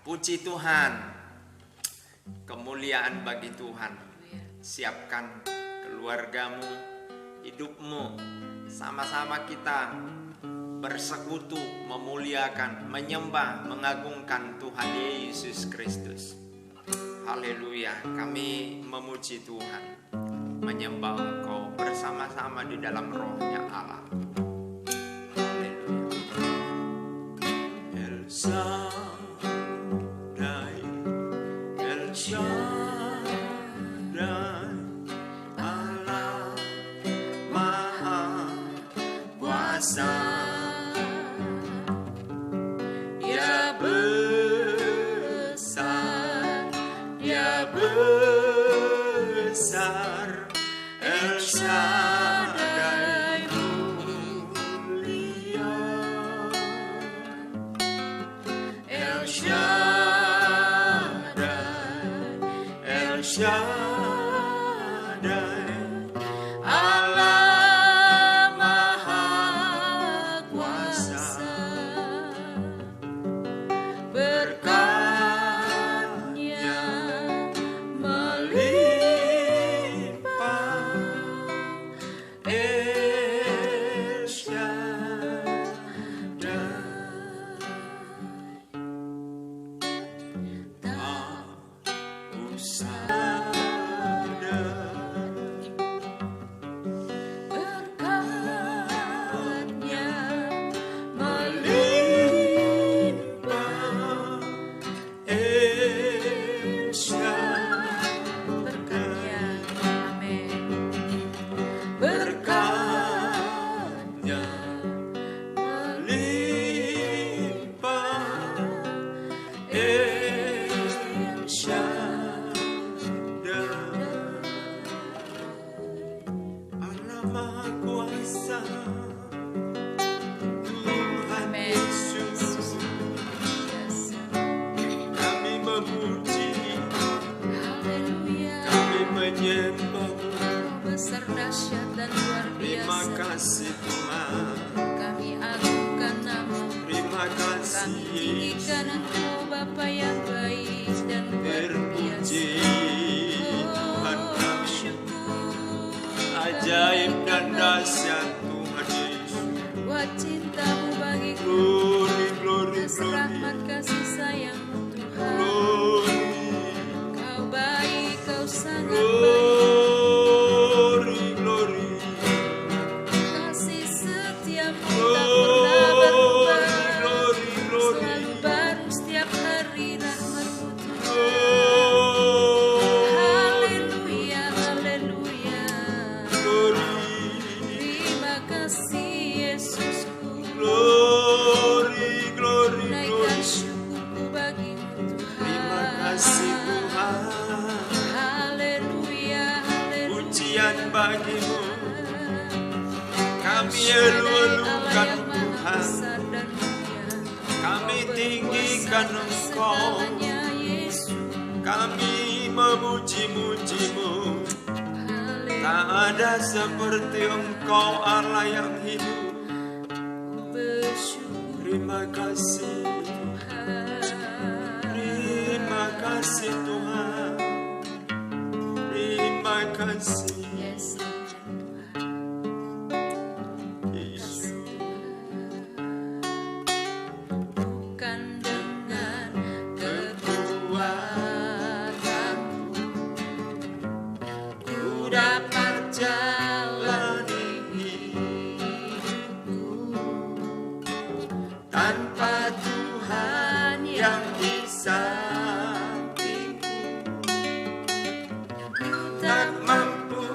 Puji Tuhan, kemuliaan bagi Tuhan. Siapkan keluargamu, hidupmu, sama-sama kita bersekutu, memuliakan, menyembah, mengagungkan Tuhan Yesus Kristus. Haleluya, kami memuji Tuhan, menyembah Engkau bersama-sama di dalam rohnya Allah. Haleluya. El Shaddai, El Shaddai, Allah Maha Kuasa. Besar El Shaddai mulia, El Shaddai, El Shaddai, Allah Maha Kuasa. Ajaib dan dahsyat Tuhan Yesus. Buat cintamu bagiku, rahmat kasih sayangmu Tuhan. Kau baik, kau sangat baik. Kasih setiamu tak pernah berubah, selalu baru setiap hari rahmatmu Tuhan. Bagimu kami elu-elukan Tuhan, kami tinggikan Engkau, kami memuji-mujimu. Tak ada seperti Engkau Allah yang hidup. Terima kasih, terima kasih Tuhan, terima kasih. Tak mampu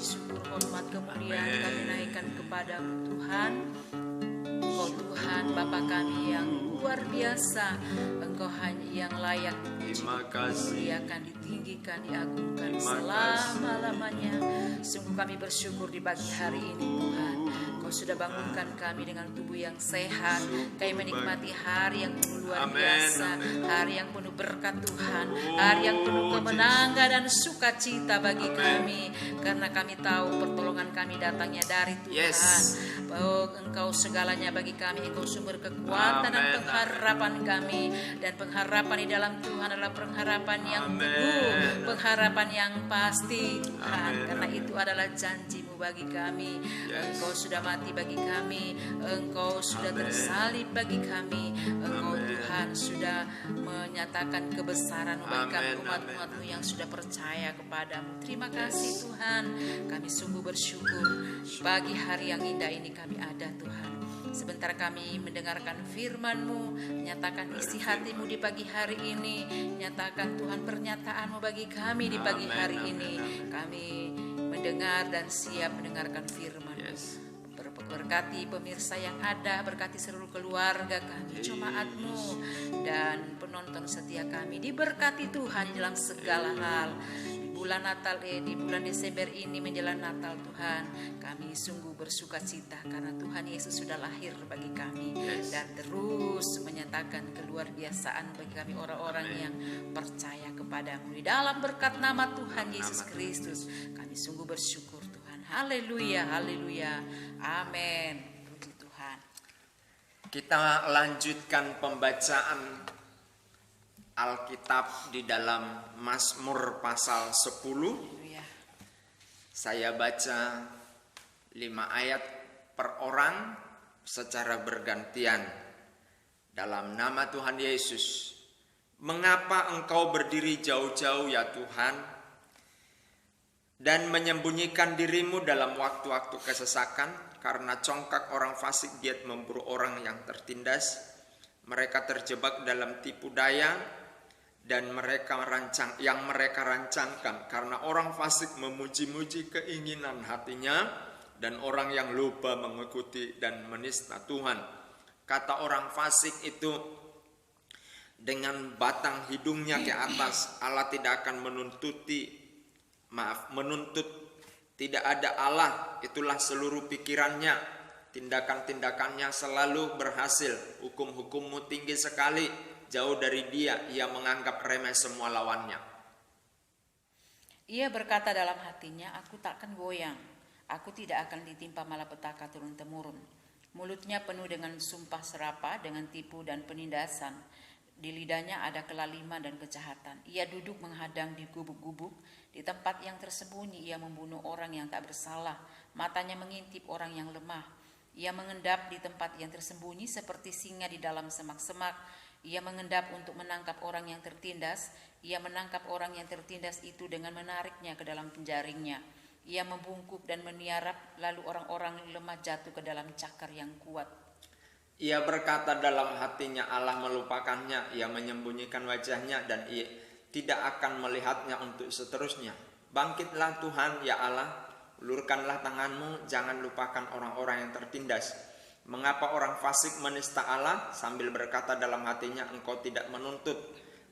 puji, syukur, hormat, kemuliaan kami naikkan kepadamu Tuhan. Engkau Tuhan Bapa kami yang luar biasa. Engkau hanya yang layak dipuji, dimuliakan, ditinggikan, diagungkan selama-lamanya. Sungguh kami bersyukur di pagi hari ini Tuhan. Kau sudah bangunkan kami dengan tubuh yang sehat. Kami menikmati hari yang penuh luar biasa, hari yang penuh berkat Tuhan, hari yang penuh kemenangan dan sukacita bagi kami. Karena kami tahu pertolongan kami datangnya dari Tuhan. Bahwa Engkau segalanya bagi kami, Engkau sumber kekuatan dan pengharapan kami. Dan pengharapan di dalam Tuhan adalah pengharapan yang teguh, pengharapan yang pasti Tuhan. Karena itu adalah janji-Mu bagi kami. Engkau sudah mati bagi kami, Engkau sudah tersalib bagi kami, Engkau Tuhan sudah menyatakan kebesaran-Mu bagi kami, umat-umat-Mu yang sudah percaya kepadamu. Terima kasih Tuhan, kami sungguh bersyukur pagi hari yang indah ini kami ada Tuhan. Sebentar kami mendengarkan firman-Mu, nyatakan isi hati-Mu di pagi hari ini, nyatakan Tuhan pernyataan-Mu bagi kami di pagi hari ini. Kami mendengar dan siap mendengarkan firman-Mu. Berkati pemirsa yang ada, berkati seluruh keluarga kami, jemaat-Mu dan penonton setia kami. Diberkati Tuhan dalam segala hal. Bulan Natal di bulan Desember ini menjelang Natal Tuhan, kami sungguh bersuka cita karena Tuhan Yesus sudah lahir bagi kami dan terus menyatakan keluar biasaan bagi kami orang-orang yang percaya kepadamu. Di dalam berkat nama Tuhan Yesus Kristus kami sungguh bersyukur Tuhan. Haleluya, haleluya, amin. Puji Tuhan. Kita lanjutkan pembacaan Alkitab di dalam Mazmur pasal 10. Saya baca 5 ayat per orang secara bergantian. Dalam nama Tuhan Yesus. Mengapa engkau berdiri jauh-jauh ya Tuhan, dan menyembunyikan dirimu dalam waktu-waktu kesesakan? Karena congkak orang fasik giat memburu orang yang tertindas. Mereka terjebak dalam tipu daya dan mereka rancangkan. Karena orang fasik memuji-muji keinginan hatinya, dan orang yang lupa mengikuti dan menista Tuhan. Kata orang fasik itu dengan batang hidungnya ke atas. Allah tidak akan menuntut, tidak ada Allah, itulah seluruh pikirannya. Tindakan-tindakannya selalu berhasil. Hukum-hukummu tinggi sekali, jauh dari dia, ia menganggap remeh semua lawannya. Ia berkata dalam hatinya, aku takkan goyang, aku tidak akan ditimpa malapetaka turun-temurun. Mulutnya penuh dengan sumpah serapa, dengan tipu dan penindasan. Di lidahnya ada kelaliman dan kejahatan. Ia duduk menghadang di gubuk-gubuk. Di tempat yang tersembunyi ia membunuh orang yang tak bersalah. Matanya mengintip orang yang lemah. Ia mengendap di tempat yang tersembunyi seperti singa di dalam semak-semak. Ia mengendap untuk menangkap orang yang tertindas. Ia menangkap orang yang tertindas itu dengan menariknya ke dalam penjaringnya. Ia membungkuk dan meniarap, lalu orang-orang lemah jatuh ke dalam cakar yang kuat. Ia berkata dalam hatinya, Allah melupakannya. Ia menyembunyikan wajahnya dan ia tidak akan melihatnya untuk seterusnya. Bangkitlah Tuhan ya Allah, ulurkanlah tanganmu, jangan lupakan orang-orang yang tertindas. Mengapa orang fasik menista Allah sambil berkata dalam hatinya, engkau tidak menuntut.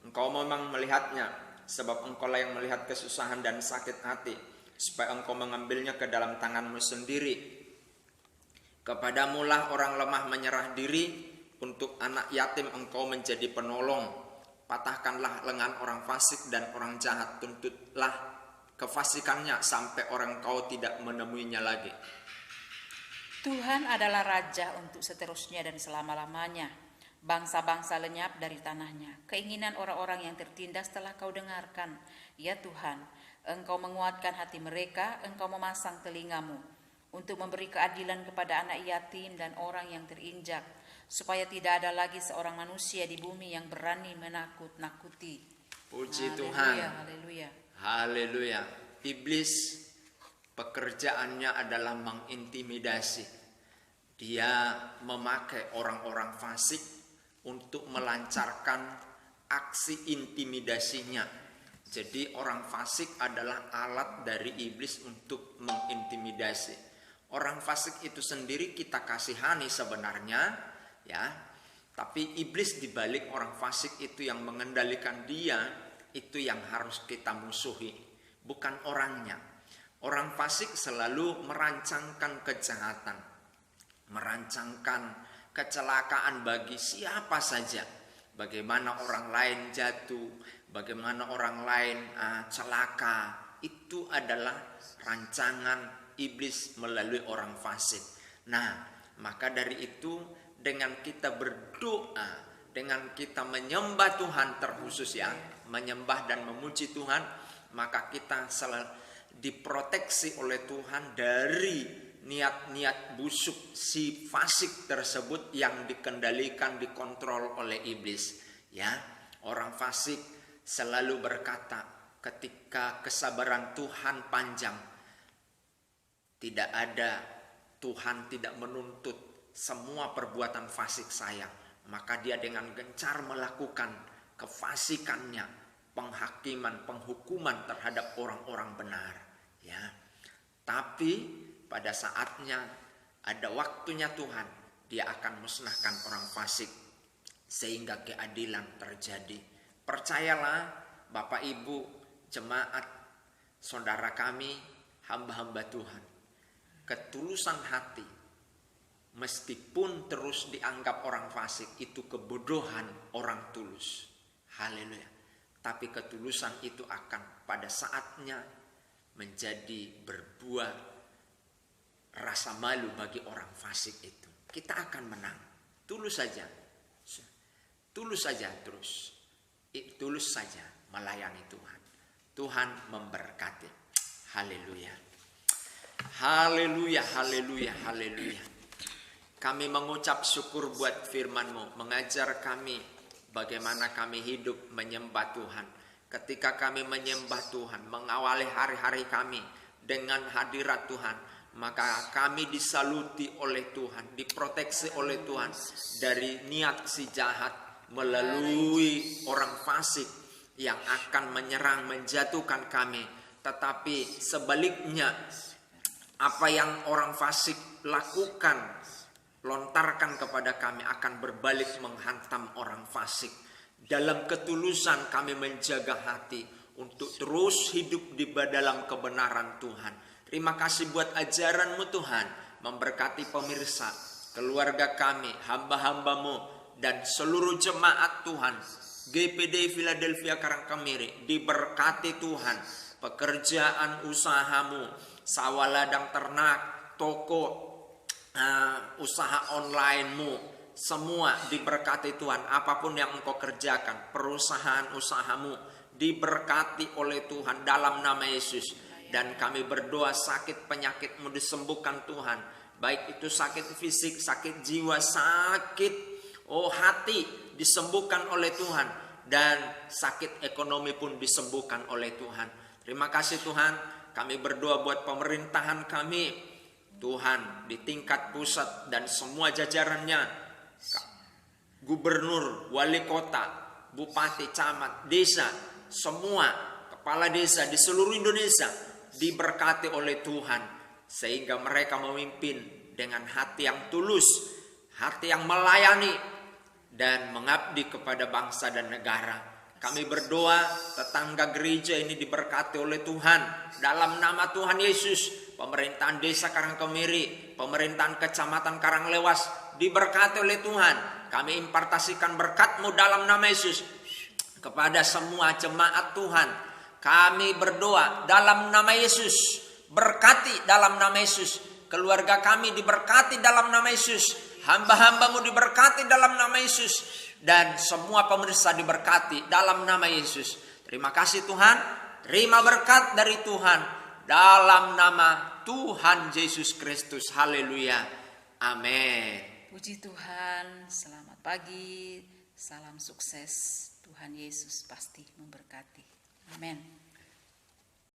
Engkau memang melihatnya, sebab engkaulah yang melihat kesusahan dan sakit hati, supaya engkau mengambilnya ke dalam tanganmu sendiri. Kepadamulah orang lemah menyerah diri, untuk anak yatim engkau menjadi penolong. Patahkanlah lengan orang fasik dan orang jahat, tuntutlah kefasikannya sampai orang kau tidak menemuinya lagi. Tuhan adalah Raja untuk seterusnya dan selama-lamanya. Bangsa-bangsa lenyap dari tanahnya. Keinginan orang-orang yang tertindas telah kau dengarkan. Ya Tuhan, engkau menguatkan hati mereka, engkau memasang telingamu untuk memberi keadilan kepada anak yatim dan orang yang terinjak, supaya tidak ada lagi seorang manusia di bumi yang berani menakut-nakuti. Puji Tuhan. Haleluya. Haleluya. Iblis pekerjaannya adalah mengintimidasi. Dia memakai orang-orang fasik untuk melancarkan aksi intimidasinya. Jadi orang fasik adalah alat dari iblis untuk mengintimidasi. Orang fasik itu sendiri kita kasihani sebenarnya, ya. Tapi iblis dibalik orang fasik itu yang mengendalikan dia, itu yang harus kita musuhi, bukan orangnya. Orang fasik selalu merancangkan kejahatan, merancangkan kecelakaan bagi siapa saja. Bagaimana orang lain jatuh, bagaimana orang lain celaka, itu adalah rancangan iblis melalui orang fasik. Nah, maka dari itu dengan kita berdoa, dengan kita menyembah Tuhan terkhusus ya, menyembah dan memuji Tuhan, maka kita selalu diproteksi oleh Tuhan dari niat-niat busuk si fasik tersebut yang dikendalikan, dikontrol oleh iblis. Ya, orang fasik selalu berkata ketika kesabaran Tuhan panjang, tidak ada, Tuhan tidak menuntut semua perbuatan fasik saya, maka dia dengan gencar melakukan kefasikannya, penghakiman, penghukuman terhadap orang-orang benar. Ya, tapi pada saatnya, ada waktunya Tuhan, dia akan musnahkan orang fasik sehingga keadilan terjadi. Percayalah Bapak Ibu, jemaat, saudara kami, hamba-hamba Tuhan, ketulusan hati, meskipun terus dianggap orang fasik itu kebodohan orang tulus. Haleluya. Tapi ketulusan itu akan pada saatnya menjadi berbuah rasa malu bagi orang fasik itu. Kita akan menang. Tulus saja. Tulus saja terus. Tulus saja melayani Tuhan. Tuhan memberkati. Haleluya. Haleluya, haleluya, haleluya. Kami mengucap syukur buat firman-Mu, mengajar kami bagaimana kami hidup menyembah Tuhan. Ketika kami menyembah Tuhan, mengawali hari-hari kami dengan hadirat Tuhan, maka kami disaluti oleh Tuhan, diproteksi oleh Tuhan dari niat si jahat melalui orang fasik yang akan menyerang, menjatuhkan kami. Tetapi sebaliknya, apa yang orang fasik lakukan, lontarkan kepada kami, akan berbalik menghantam orang fasik. Dalam ketulusan kami menjaga hati untuk terus hidup di dalam kebenaran Tuhan. Terima kasih buat ajaran-Mu Tuhan, memberkati pemirsa, keluarga kami, hamba-hamba-Mu, dan seluruh jemaat Tuhan. GPD Philadelphia Karangkemiri, diberkati Tuhan, pekerjaan usaha-Mu, sawah ladang ternak, toko, usaha online-Mu, semua diberkati Tuhan. Apapun yang Engkau kerjakan, perusahaan usaha-Mu, diberkati oleh Tuhan dalam nama Yesus. Dan kami berdoa sakit penyakit-Mu disembuhkan Tuhan. Baik itu sakit fisik, sakit jiwa, sakit hati disembuhkan oleh Tuhan. Dan sakit ekonomi pun disembuhkan oleh Tuhan. Terima kasih Tuhan. Kami berdoa buat pemerintahan kami. Tuhan di tingkat pusat dan semua jajarannya. Gubernur, wali kota, bupati, camat, desa, semua kepala desa di seluruh Indonesia diberkati oleh Tuhan, sehingga mereka memimpin dengan hati yang tulus, hati yang melayani dan mengabdi kepada bangsa dan negara. Kami berdoa tetangga gereja ini diberkati oleh Tuhan dalam nama Tuhan Yesus. Pemerintahan desa Karangkemiri, pemerintahan kecamatan Karanglewas diberkati oleh Tuhan. Kami impartasikan berkat-Mu dalam nama Yesus kepada semua jemaat Tuhan. Kami berdoa dalam nama Yesus, berkati dalam nama Yesus. Keluarga kami diberkati dalam nama Yesus. Hamba-hamba-Mu diberkati dalam nama Yesus. Dan semua pemirsa diberkati dalam nama Yesus. Terima kasih Tuhan. Terima berkat dari Tuhan dalam nama Tuhan Yesus Kristus. Haleluya. Amin. Puji Tuhan. Selamat pagi. Salam sukses. Tuhan Yesus pasti memberkati. Amin.